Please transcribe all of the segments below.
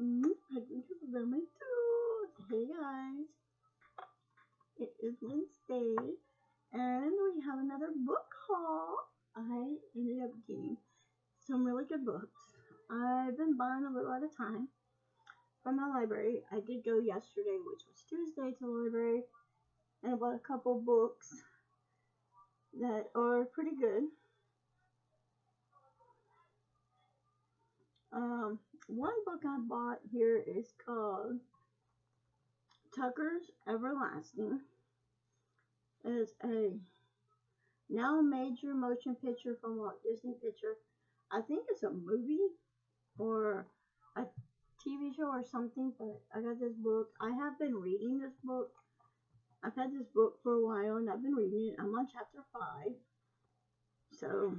I can do my too. Hey guys, it is Wednesday, and we have another book haul. I ended up getting some really good books. I've been buying a little at a time from the library. I did go yesterday, which was Tuesday, to the library, and I bought a couple books that are pretty good. One book I bought here is called Tucker's Everlasting. It's a now major motion picture from Walt Disney Picture. I think it's a movie or a TV show or something, but I got this book. I have been reading this book. I've had this book for a while and I've been reading it. I'm on chapter 5. So,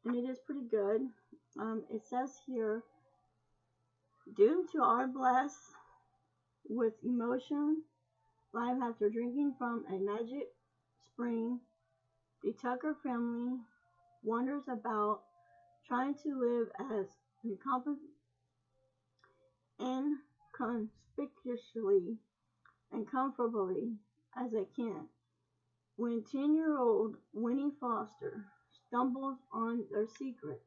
and it is pretty good. It says here, doomed to our bless with emotion, life after drinking from a magic spring, the Tucker family wanders about trying to live as inconspicuously and comfortably as they can. When 10-year-old Winnie Foster stumbles on their secret,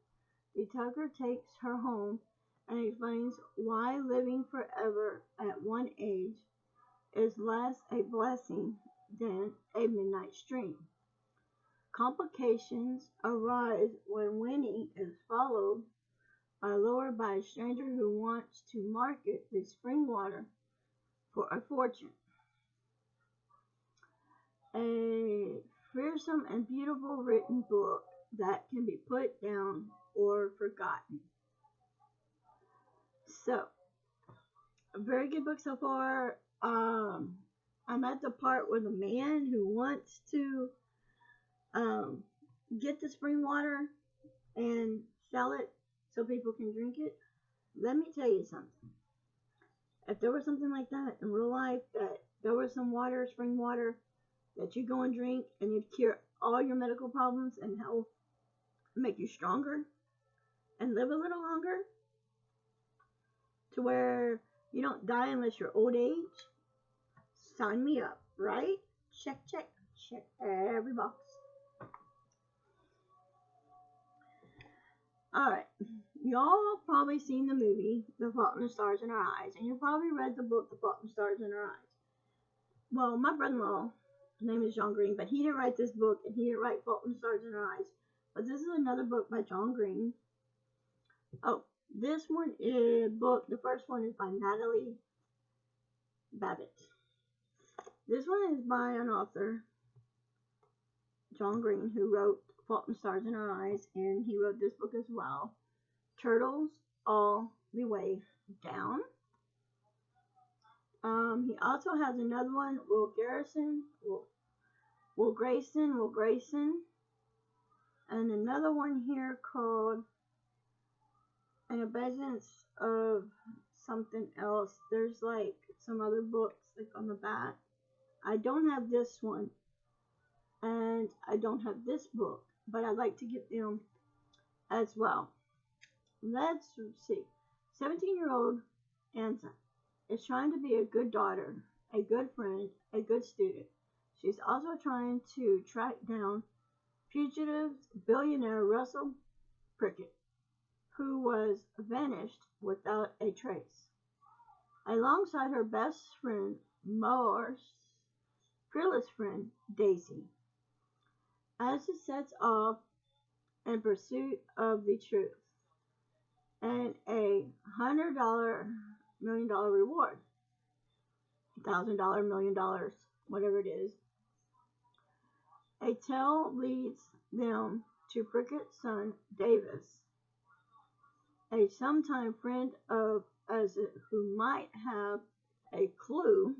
the Tucker takes her home and explains why living forever at one age is less a blessing than a midnight stream. Complications arise when Winnie is lured by a stranger who wants to market the spring water for a fortune. A fearsome and beautiful written book that can be put down or forgotten. So, a very good book so far. I'm at the part where the man who wants to get the spring water and sell it so people can drink it. Let me tell you something. If there was something like that in real life, that there was some water, spring water, that you go and drink and it'd cure all your medical problems and health, make you stronger and live a little longer to where you don't die unless you're old age, sign me up, right? Check every box. Alright, y'all probably seen the movie, The Fault in the Stars in Our Eyes, and you probably read the book, The Fault in the Stars in Our Eyes. Well, my brother-in-law, his name is John Green, but he didn't write this book, and he didn't write Fault in the Stars in Our Eyes. But this is another book by John Green. Oh, this one is the first one is by Natalie Babbitt. This one is by an author, John Green, who wrote Fault in the Stars in Our Eyes, and he wrote this book as well, Turtles All the Way Down. He also has another one, Will Grayson, and another one here called An Abundance of something else. There's like some other books like on the back. I don't have this one, and I don't have this book, but I'd like to get them as well. Let's see. 17-year-old Anza is trying to be a good daughter, a good friend, a good student. She's also trying to track down fugitive billionaire Russell Prickett, who was vanished without a trace. Alongside her best friend, Moore's fearless friend, Daisy, as it sets off in pursuit of the truth and a $100 million reward, $1,000 $1 million, whatever it is. A tale leads them to Prickett's son, Davis, a sometime friend of us who might have a clue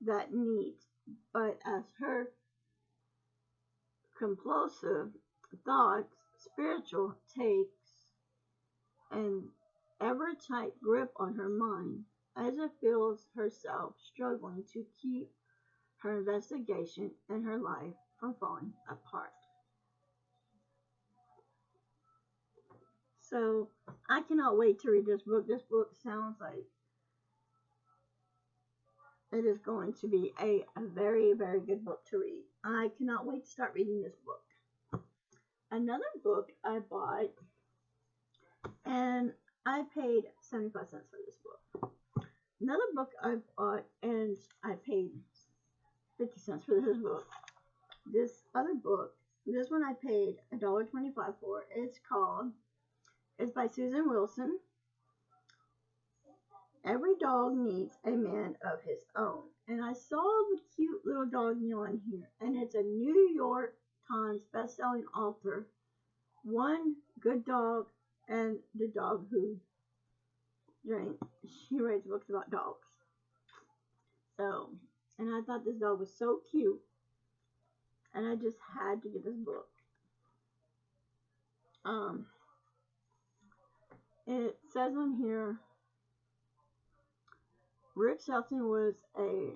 that needs, but as her compulsive thoughts, spiritual takes an ever-tight grip on her mind, as it feels herself struggling to keep her investigation and her life from falling apart. So I cannot wait to read this book. This book sounds like it is going to be a very, very good book to read. I cannot wait to start reading this book. Another book I bought, and I paid 75 cents for this book. Another book I bought, and I paid 50 cents for this book. This other book, this one I paid $1.25 for. It's by Susan Wilson. Every dog needs a man of his own. And I saw the cute little doggy on here, and it's a New York Times best-selling author. One Good Dog and the Dog Who Drank. She writes books about dogs. So, and I thought this dog was so cute, and I just had to get this book. It says on here, Rick Shelton was a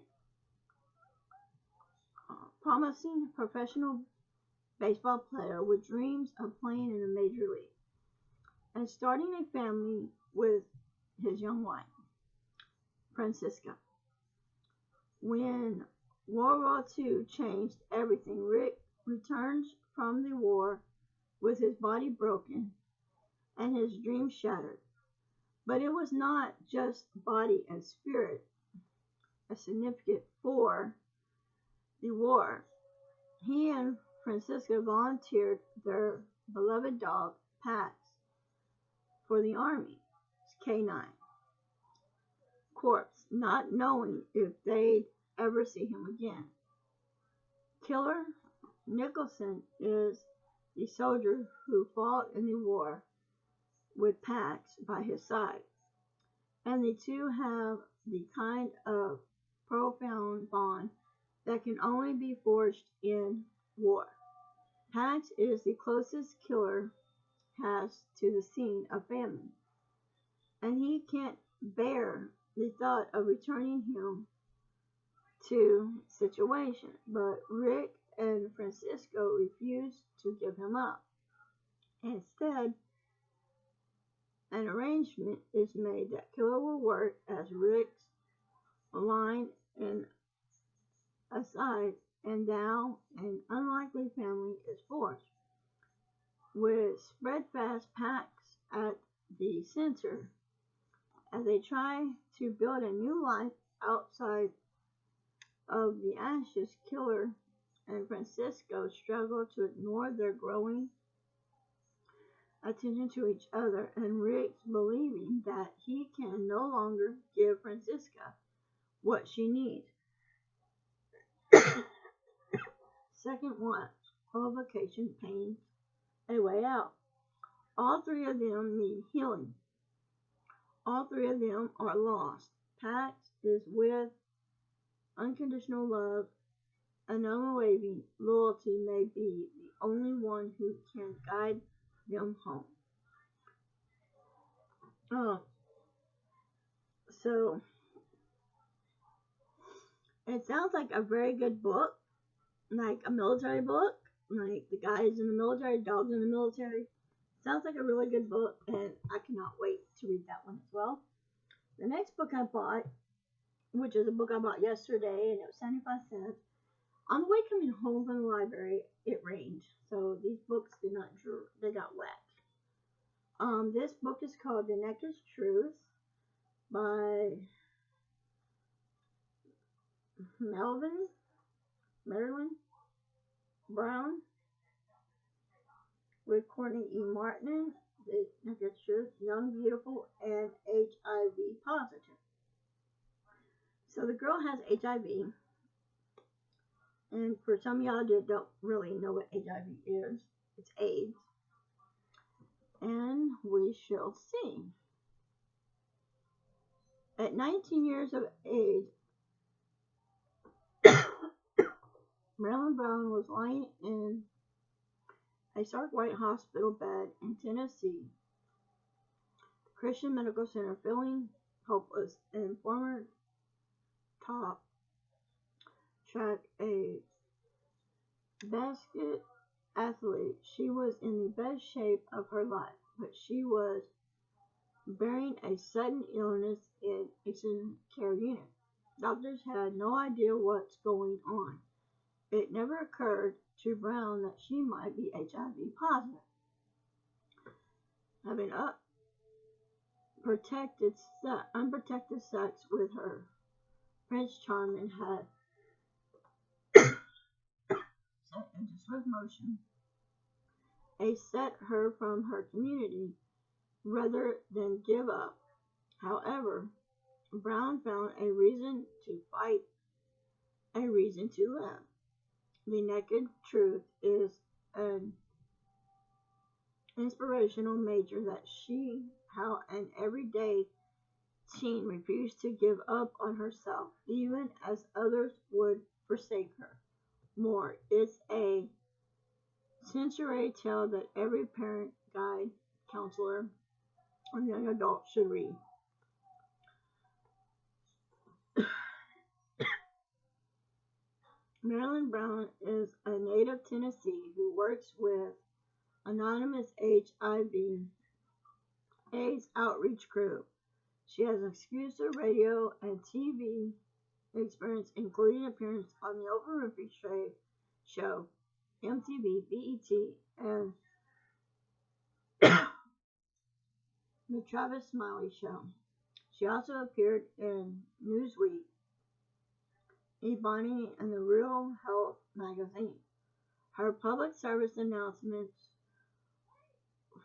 promising professional baseball player with dreams of playing in the major league and starting a family with his young wife, Francisca. When World War II changed everything, Rick returns from the war with his body broken and his dreams shattered. But it was not just body and spirit as significant for the war. He and Francisca volunteered their beloved dog, Pax, for the Army's K-9 Corps, not knowing if they'd ever see him again. Killer Nicholson is the soldier who fought in the war with Pax by his side, and the two have the kind of profound bond that can only be forged in war. Pax is the closest Killer has to the scene of family, and he can't bear the thought of returning him to situation, but Rick and Francisco refuse to give him up. Instead, an arrangement is made that Killer will work as Rick's line and aside, and now an unlikely family is forged, with Spreadfast Pax at the center as they try to build a new life outside of the ashes. Killer and Francisco struggle to ignore their growing attention to each other, and Rick's believing that he can no longer give Francisca what she needs. Second one, vocation pains a way out. All three of them need healing. All three of them are lost. Pax is with unconditional love and unwavering loyalty may be the only one who can guide them home. So it sounds like a very good book, like a military book, like the guys in the military, dogs in the military. Sounds like a really good book, and I cannot wait to read that one as well. The next book I bought, which is a book I bought yesterday, and it was 75 cents. On the way coming home from the library, it rained, so these books they got wet. This book is called The Naked Truth by Marilyn Brown, with Courtney E. Martin. The Naked Truth, Young, Beautiful, and HIV Positive. So the girl has HIV, and for some of y'all that don't really know what HIV is, it's AIDS. And we shall see. At 19 years of age, Marilyn Brown was lying in a stark white hospital bed in Tennessee Christian Medical Center, feeling hopeless, and former top track a basket athlete. She was in the best shape of her life, but she was bearing a sudden illness in a care unit. Doctors had no idea what's going on. It never occurred to Brown that she might be HIV positive. Having unprotected sex with her Prince Charming had set into swift motion set her from her community rather than give up. However, Brown found a reason to fight, a reason to live. The naked truth is an inspirational major that she, how an everyday teen refused to give up on herself, even as others would forsake her. More, it's a sensory tale that every parent, guide, counselor, or young adult should read. Marilyn Brown is a native Tennessee who works with anonymous HIV/AIDS outreach group. She has exclusive radio and TV experience, including appearance on the Oprah Winfrey Show, MTV, BET, and the Travis Smiley Show. She also appeared in Newsweek, Ebony, and the Real Health magazine. Her public service announcements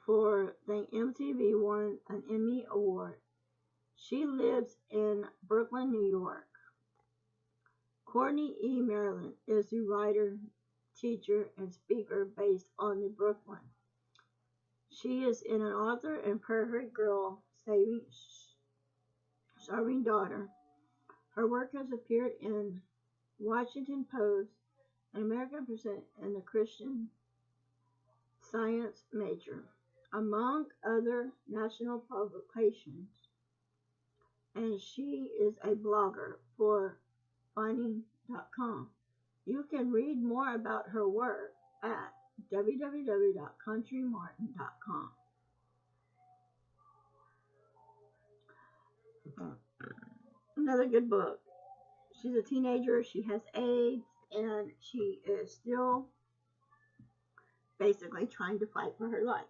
for the MTV won an Emmy Award. She lives in Brooklyn, New York. Courtney E. Marilyn is the writer, teacher, and speaker based on the Brooklyn. She is an author and Perfect Girl Starving Daughter. Her work has appeared in Washington Post and American Present and the Christian Science Major, among other national publications. And she is a blogger for finding.com. You can read more about her work at www.countrymartin.com. Another good book. She's a teenager, she has AIDS, and she is still basically trying to fight for her life.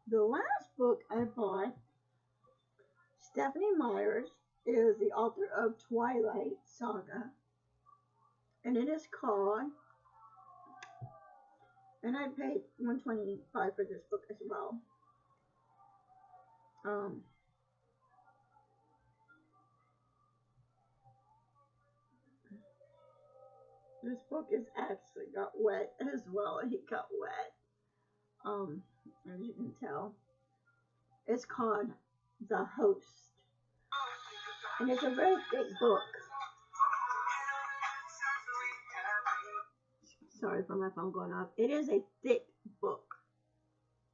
The last book I bought, Stephanie Myers is the author of Twilight Saga, and it is called, and I paid $125 for this book as well. This book is actually got wet as well. It got wet. As you can tell. It's called The Host. And it's a very thick book. Sorry for my phone going off. It is a thick book.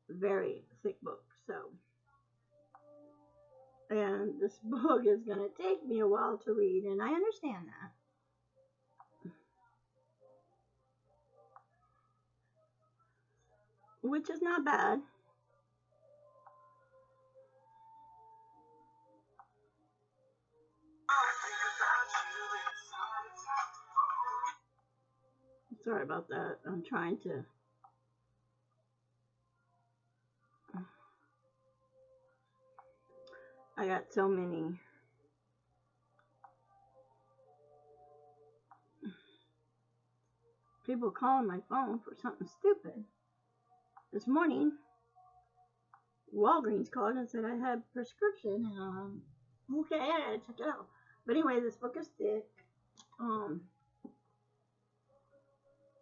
Very thick book. And this book is going to take me a while to read, and I understand that. Which is not bad. Sorry about that. I'm trying to. I got so many people calling my phone for something stupid. This morning, Walgreens called and said I had a prescription, and okay, I gotta check it out. But anyway, this book is thick.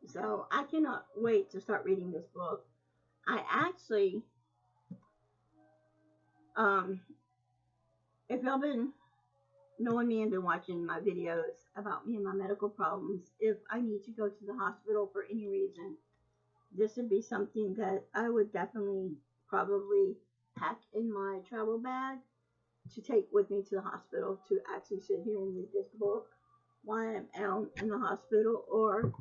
So I cannot wait to start reading this book. I actually, if y'all been knowing me and been watching my videos about me and my medical problems, if I need to go to the hospital for any reason, this would be something that I would definitely probably pack in my travel bag to take with me to the hospital to actually sit here and read this book while I'm out in the hospital, or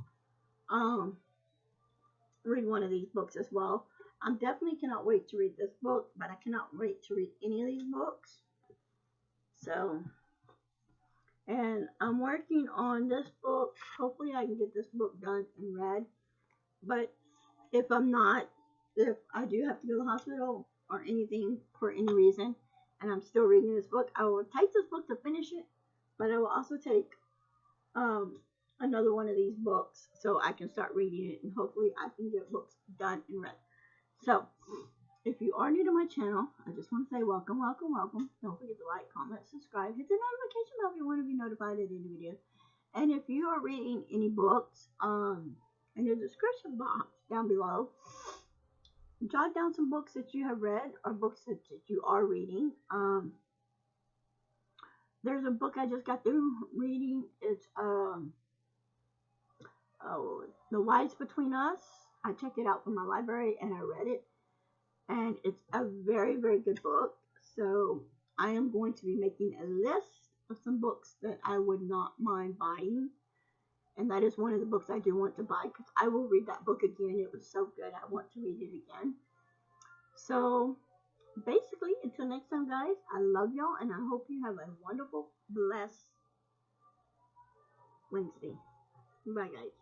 read one of these books as well. I definitely cannot wait to read this book, but I cannot wait to read any of these books. So, And I'm working on this book. Hopefully I can get this book done and read. But if I'm not, if I do have to go to the hospital or anything for any reason, and I'm still reading this book, I will take this book to finish it. But I will also take um, another one of these books so I can start reading it, and hopefully I can get books done and read. So, if you are new to my channel, I just want to say welcome, welcome, welcome. Don't forget to like, comment, subscribe, hit the notification bell if you want to be notified of any videos. And if you are reading any books, in the description box down below, jot down some books that you have read or books that you are reading. There's a book I just got through reading. It's The Wise Between Us. I checked it out from my library and I read it, and it's a very, very good book. So I am going to be making a list of some books that I would not mind buying, and that is one of the books I do want to buy because I will read that book again. It was so good. I want to read it again. So basically, until next time, guys, I love y'all, and I hope you have a wonderful, blessed Wednesday. Bye, guys.